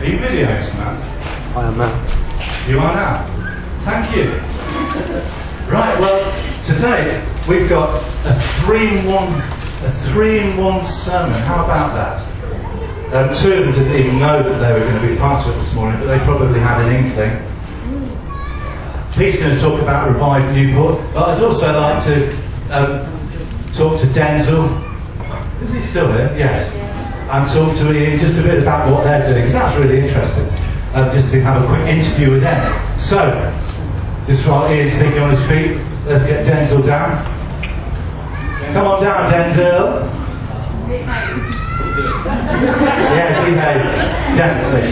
Are you videoing, Samantha? I am now. You are now. Thank you. Right, well, today we've got a three-in-one sermon. How about that? Two of them didn't even know that they were going to be part of it this morning, but they probably had an inkling. Pete's going to talk about Revive Newport, but I'd also like to talk to Denzil. Is he still here? Yes. And talk to Ian just a bit about what they're doing, because that's really interesting. Just to have a quick interview with them. So, just while Ian's thinking on his feet, let's get Denzil down. Come on down, Denzil. Yeah, behave. Definitely.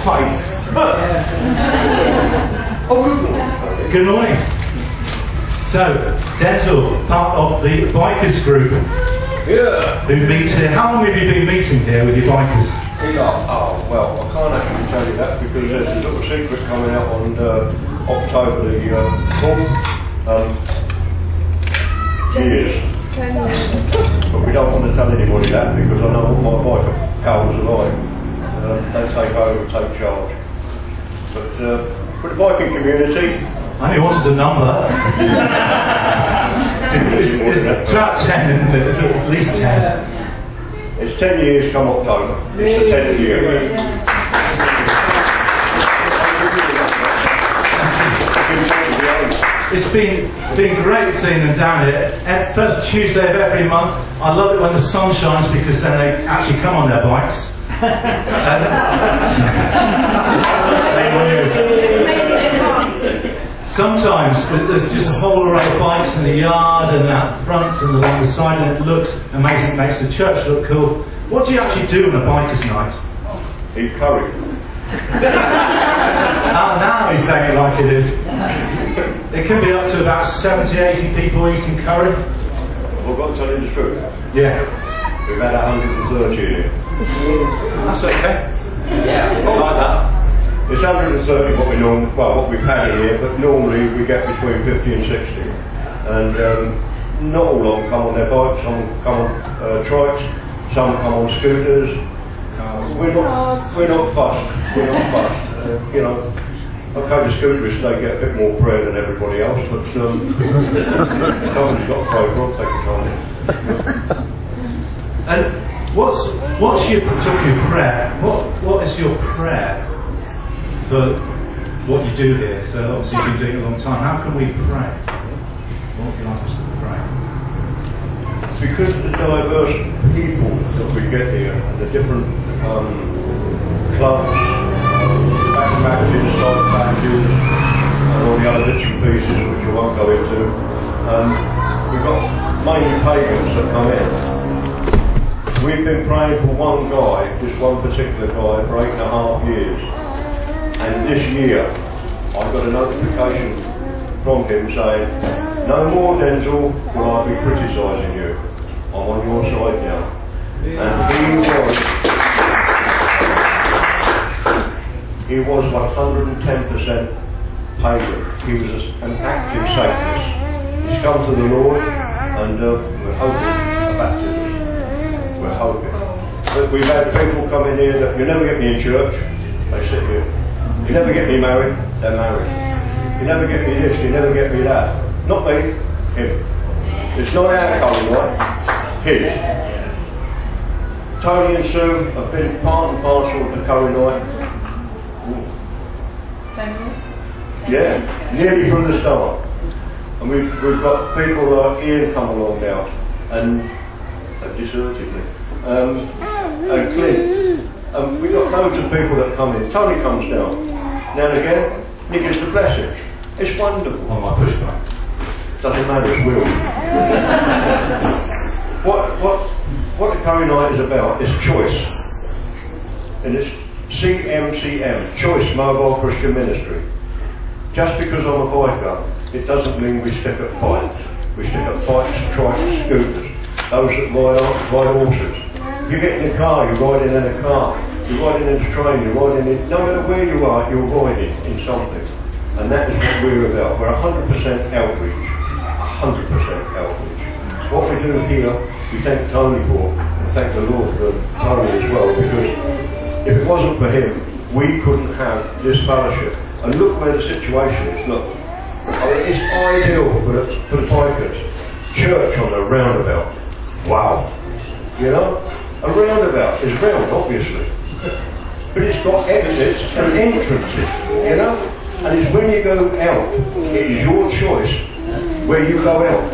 Fight. Good morning. So, Denzil, part of the bikers group. Yeah. Who meets here. How long have you been meeting here with your bikers? Oh, well, I can't actually tell you that because there's a little secret coming out on October the 4th. Years. But we don't want to tell anybody that because I know what my biker pals are like. They take over, take charge. But for the biking community, I only wanted a number. It's about 10, isn't it? It's at least 10. it's 10 years come October. It's the 10th year. It's been great seeing them down here. First Tuesday of every month. I love it when the sun shines because then they actually come on their bikes. Sometimes there's just a whole array of bikes in the yard and out front and along the side, and it looks amazing. It makes the church look cool. What do you actually do on a biker's night? Eat curry. Now he's saying it like it is. It can be up to about 70, 80 people eating curry. Well, I've got to tell you the truth. Yeah. We've had 130 in here. That's okay. Yeah, I like that. It's 130 what we've had in here, but normally we get between 50 and 60. And not all of them come on their bikes, some come on trikes, some come on scooters. We're not fussed. We're not fussed. You know, okay, the scooterists, they get a bit more prayer than everybody else, but someone's got to pray for them, take a time. And what's your talking of prayer? What is your prayer for what you do here? So obviously you've been doing it a long time. How can we pray? What would you like us to pray? Because of the diverse people that we get here, and the different clubs, matches, side matches, and all the other bits and pieces which I won't go into, we've got mainly pagans that come in. We've been praying for one guy, just one particular guy, for 8.5 years. And this year, I got a notification from him saying, no more, Denzil, will I be criticising you. I'm on your side now. And he was 110% pagan. He was an active Satanist. He's come to the Lord, and we're hoping a baptism. We're hoping. But we've had people come in here that you never get me in church, they sit here. You never get me married, they're married. You never get me this, you never get me that. Not me, him. It's not our colour, right? His. Tony and Sue have been part and parcel of the curry night. 10 years? Yeah, nearly from the start. And we've got people like Ian come along now, and they've deserted me. And Clint. We've got loads of people that come in. Tony comes down. Now and again, he gives the blessing. It's wonderful. On my pushback. Doesn't matter, it's will. What the curry night is about is choice. And it's CMCM, Choice Mobile Christian Ministry. Just because I'm a biker, it doesn't mean we stick at bikes. We stick at bikes, trikes, scooters, those that ride horses. You get in a car, you're riding in a car. You're riding in a train, you're riding in... No matter where you are, you're riding in something. And that is what we're about. We're 100% outreach. 100% outreach. What we do here, we thank Tony for, and thank the Lord for Tony as well, because if it wasn't for him, we couldn't have this fellowship. And look where the situation is. Look, it's ideal for the bikers. Church on a roundabout. Wow. You know, a roundabout is round, obviously, but it's got exits and entrances. You know, and it's when you go out, it is your choice where you go out.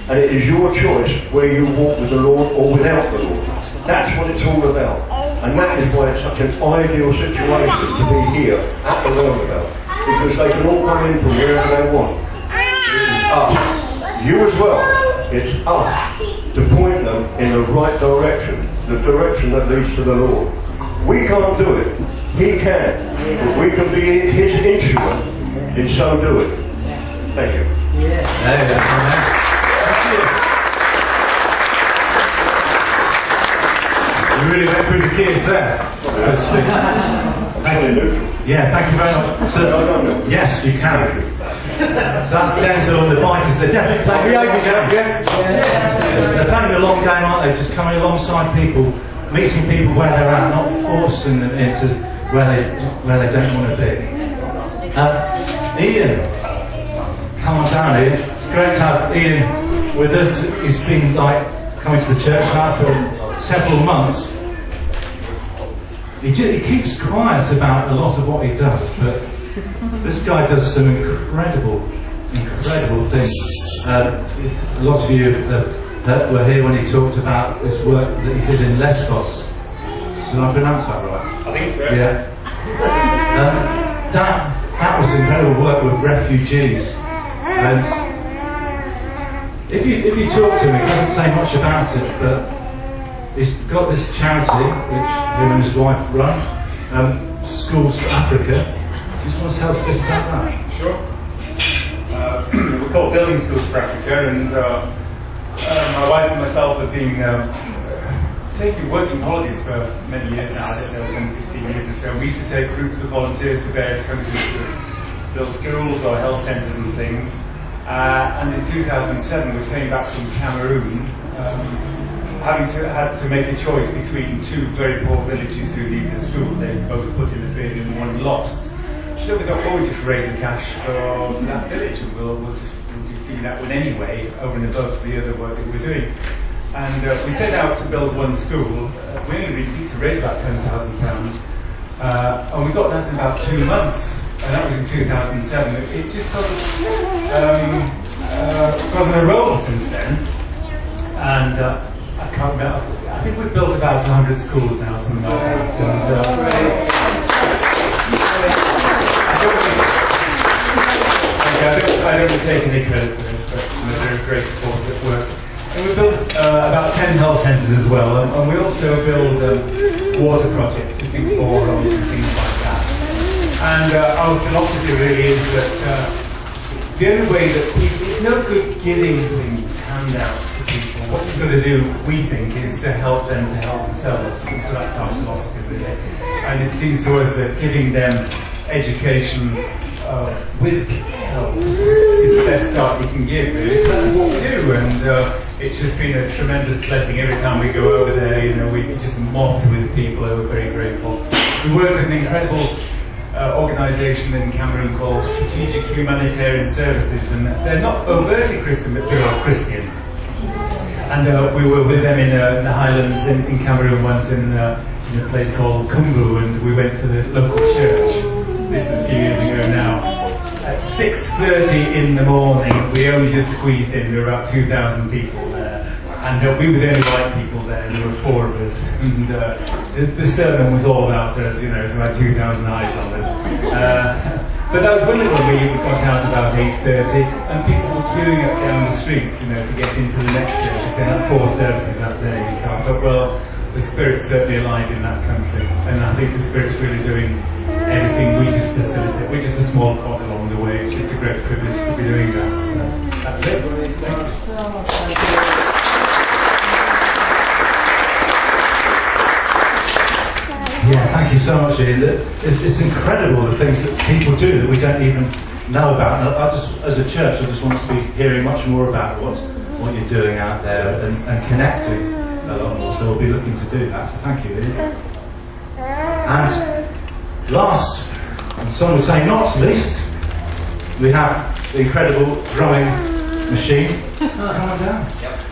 And it is your choice where you walk with the Lord or without the Lord. That's what it's all about. And that is why it's such an ideal situation to be here at the roundabout. Because they can all come in from wherever they want. It's us. You as well. It's us to point them in the right direction. The direction that leads to the Lord. We can't do it. He can. But we can be his instrument in so doing. Thank you. Yeah. You really went through the keys there, so to speak. Thank you. Yeah, thank you very much. So, yes, you can. So that's Denzil and the bikers. They're definitely playing the game. They're playing the long game, aren't they? Just coming alongside people, meeting people where they're at, not forcing them into where they don't want to be. Ian, come on down, Ian. It's great to have Ian with us. He's been coming to the church now for several months. He keeps quiet about a lot of what he does, but this guy does some incredible things. A lot of you that were here when he talked about this work that he did in Lesbos. Did I pronounce that right? I think so. Yeah. That was incredible work with refugees. And if you talk to him, he doesn't say much about it, but he's got this charity which him and his wife run, Schools for Africa. Do you just want to tell us a bit about that? Sure. We're called Building Schools for Africa, and my wife and myself have been taking working holidays for many years now. I don't know, 10, 15 years or so. We used to take groups of volunteers to various countries to build schools or health centres and things. And in 2007 we came back from Cameroon, had to make a choice between two very poor villages who needed a school. They both put in a bid and one lost. So we thought, well, we'll just raise the cash for that village and we'll just do that one anyway, over and above the other work that we're doing. And we set out to build one school. We only really needed to raise about £10,000. And we got that in about 2 months. And that was in 2007. It just sort of got on a roll since then. And I can't remember. I think we've built about 100 schools now, something like that. And I don't want to take any credit for this, but they're a great force at work. And we built about 10 health centres as well, and we also build water projects, you see, boreholes and things like that. And our philosophy really is that the only way that it's no good giving things, handouts to people. What you've got to do, we think, is to help them to help themselves. And so that's our philosophy really. And it seems to us that giving them education with help is the best start we can give. Really. So that's what we do, and it's just been a tremendous blessing every time we go over there. You know, we just mobbed with people who are very grateful. We work with an incredible organisation in Cameroon called Strategic Humanitarian Services, and they're not overtly Christian, but they are Christian. And we were with them in the Highlands in Cameroon once in a place called Kumbu, and we went to the local church. This is a few years ago now. At 6:30 in the morning, we only just squeezed in. There were about 2,000 people there, and we were the only white people there. There were 4 of us, and the sermon was all about us. You know, it's about 2,000 eyes on us. But that was wonderful. We got out about 8:30, and people were queuing up down the street, you know, to get into the next service. They had 4 services that day, so I thought, well, the Spirit's certainly alive in that country, and I think the Spirit's really doing everything. We just facilitate. We're just a small cog along the way. It's just a great privilege to be doing that. So that's it. Thank you. Yeah, thank you so much, Ian. It's incredible the things that people do that we don't even know about. And as a church, I just want to be hearing much more about what you're doing out there and connecting a lot more, so we'll be looking to do that, so thank you, Lily. And last, and some would say not least, we have the incredible drumming machine. Come on down.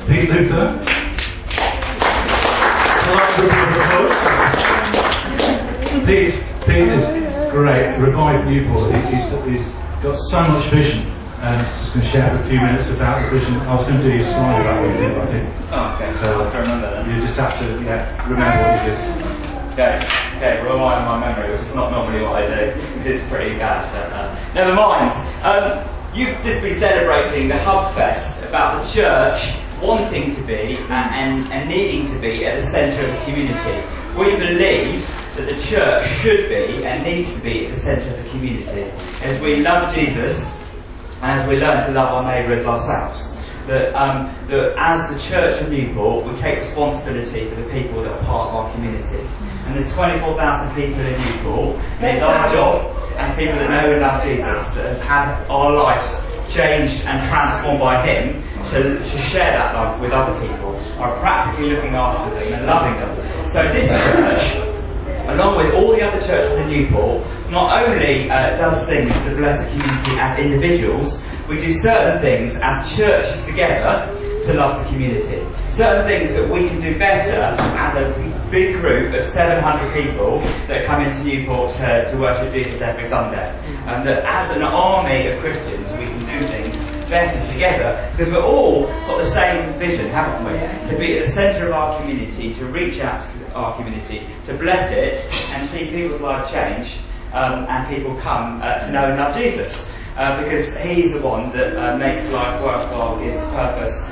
Pete Luther. Pete is great. Revive Newport. He's got so much vision. And I'm just going to share for a few minutes about the vision. I was going to do your slide about what you did, but I didn't. Oh, okay. So I can remember then. You just have to remember what you did. Okay, remind my memory, which is not normally what I do, because it's pretty bad, but never mind. You've just been celebrating the Hub Fest about the church wanting to be and needing to be at the centre of the community. We believe that the church should be and needs to be at the centre of the community. As we love Jesus, and as we learn to love our neighbour as ourselves, that as the Church of Newport, we take responsibility for the people that are part of our community. And there's 24,000 people in Newport, and it's our job as people that know and love Jesus, that have had our lives changed and transformed by Him, to share that love with other people, are practically looking after them and loving them. So this church, along with all the other churches in Newport, not only does things to bless the community as individuals, we do certain things as churches together to love the community. Certain things that we can do better as a big group of 700 people that come into Newport to worship Jesus every Sunday. And that as an army of Christians we can do things better together, because we've all got the same vision, haven't we? To be at the centre of our community, to reach out to our community, to bless it and see people's lives changed, and people come to know and love Jesus. Because He's the one that makes life worthwhile, gives purpose,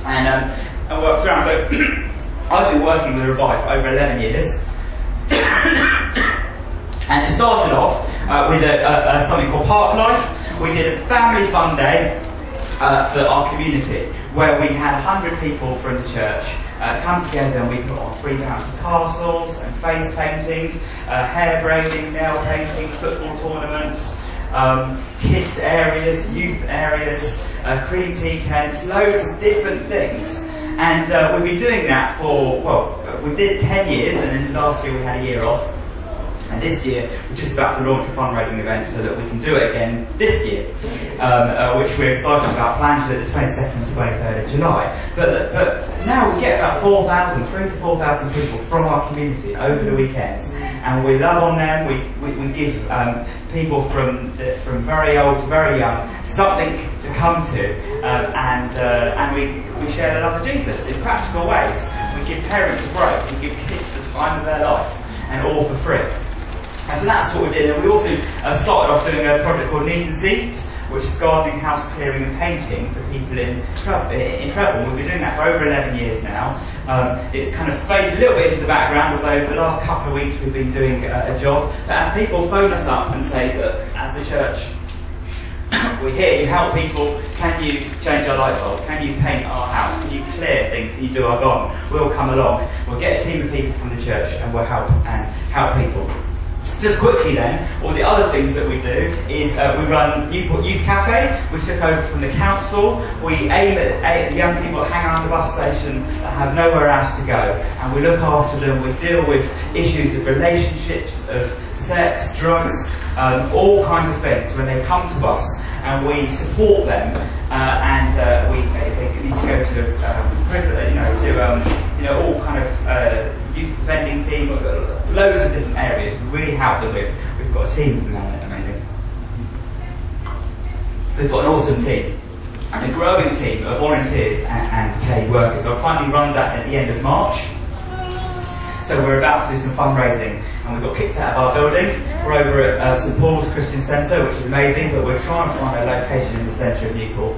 and works around. So I've been working with Revive for over 11 years, and it started off with something called Park Life. We did a family fun day for our community, where we had 100 people from the church come together, and we put on free bouncy castles and face painting, hair braiding, nail painting, football tournaments, kids areas, youth areas, cream tea tents, loads of different things. And we've been doing that for, well, we did 10 years, and then last year we had a year off. And this year, we're just about to launch a fundraising event so that we can do it again this year, which we're excited about, planned for the 22nd and 23rd of July. But now we get about 3,000 to 4,000 people from our community over the weekends, and we love on them. We give people from very old to very young something to come to, and we share the love of Jesus in practical ways. We give parents a break, we give kids the time of their life, and all for free. And so that's what we did. And we also started off doing a project called Needs and Seeds, which is gardening, house clearing and painting for people in trouble. We've been doing that for over 11 years now. It's kind of faded a little bit into the background, although the last couple of weeks we've been doing a job. But as people phone us up and say, look, as a church, we're here, you help people, can you change our light bulb? Can you paint our house? Can you clear things? Can you do our garden? We'll come along, we'll get a team of people from the church and we'll help people. Just quickly then, all the other things that we do is we run Newport Youth Cafe, which took over from the council. We aim at the young people that hang around the bus station that have nowhere else to go, and we look after them. We deal with issues of relationships, of sex, drugs, all kinds of things when they come to us, and we support them. If they need to go to prison, all kind of youth offending team, loads of different areas. We really help them with. We've got a team of them, amazing. We've got an awesome team, and a growing team of volunteers and paid workers. Our funding runs out at the end of March. So we're about to do some fundraising, and we got kicked out of our building. We're over at St Paul's Christian Centre, which is amazing, but we're trying to find a location in the centre of Newport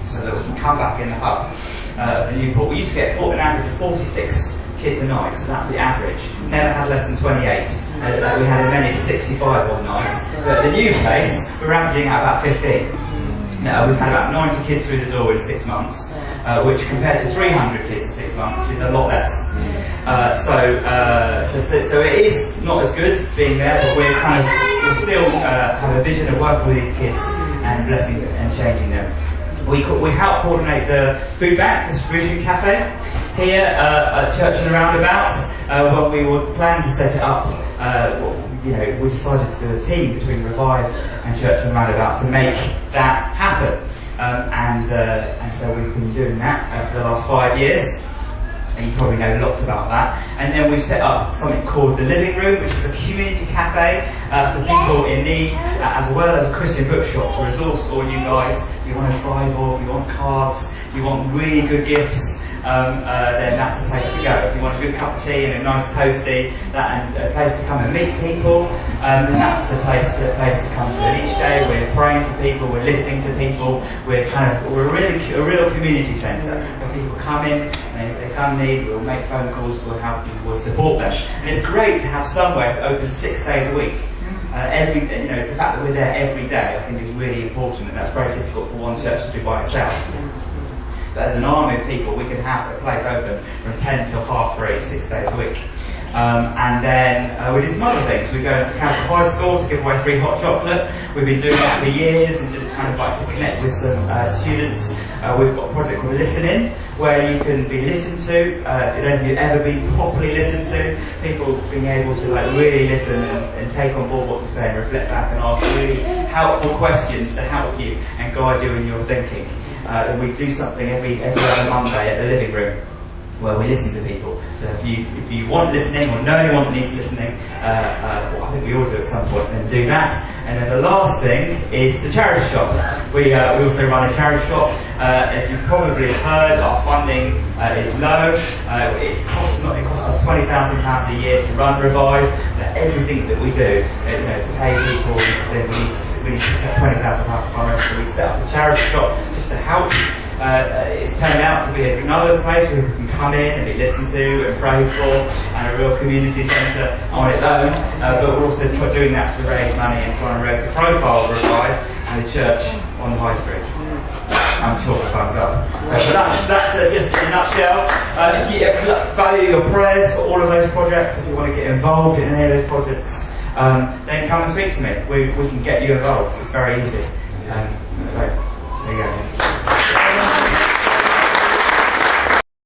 so that we can come back in the hub of Newport. We used to get an average of 46 kids a night, so that's the average. Never had less than 28. We had as many as 65 on the night. But at the new place, we're averaging out about 15. We've had about 90 kids through the door in 6 months, which compared to 300 kids in 6 months is a lot less. So it is not as good being there, but we still have a vision of working with these kids and blessing and changing them. We help coordinate the food bank distribution cafe here at Church and the Roundabouts. When we were planning to set it up, we decided to do a team between Revive and Church and the Roundabout to make that happen. And so we've been doing that for the last 5 years. And you probably know lots about that. And then we've set up something called the Living Room, which is a community cafe for people in need, as well as a Christian bookshop to resource all you guys. You want a Bible, you want cards, you want really good gifts, then that's the place to go. If you want a good cup of tea and a nice toasty, and a place to come and meet people, then that's the place to come to. And each day we're praying for people, we're listening to people, we're a real community centre. When people come in, and if they come in need, we'll make phone calls, we'll help people, we'll support them. And it's great to have somewhere to open 6 days a week. The fact that we're there every day, I think, is really important, and that's very difficult for one church to do by itself. But as an army of people, we can have a place open from 10 till 3:30, 6 days a week. And then we do some other things. We go to Campbell High School to give away free hot chocolate. We've been doing that for years and just kind of like to connect with some students. We've got a project called Listen In, where you can be listened to. If you've ever been properly listened to, people being able to really listen and take on board what you're saying, reflect back and ask really helpful questions to help you and guide you in your thinking. And we do something every other Monday at the Living Room, where we listen to people. So if you want listening or know anyone that needs listening, I think we all do at some point, then do that. And then the last thing is the charity shop. We also run a charity shop. As you've probably heard, our funding is low. It costs us £20,000 a year to run Revive. Everything that we do, to pay people, we need to put £20,000 for us. So we set up a charity shop just to help. It's turned out to be another place where people can come in and be listened to and prayed for, and a real community centre on its own. But we're also doing that to raise money and try and raise the profile of Revive and the church on the High Street. I'm sure the thumbs up. So that's just in a nutshell. If you value your prayers for all of those projects, if you want to get involved in any of those projects, then come and speak to me. We can get you involved. It's very easy. So there you go.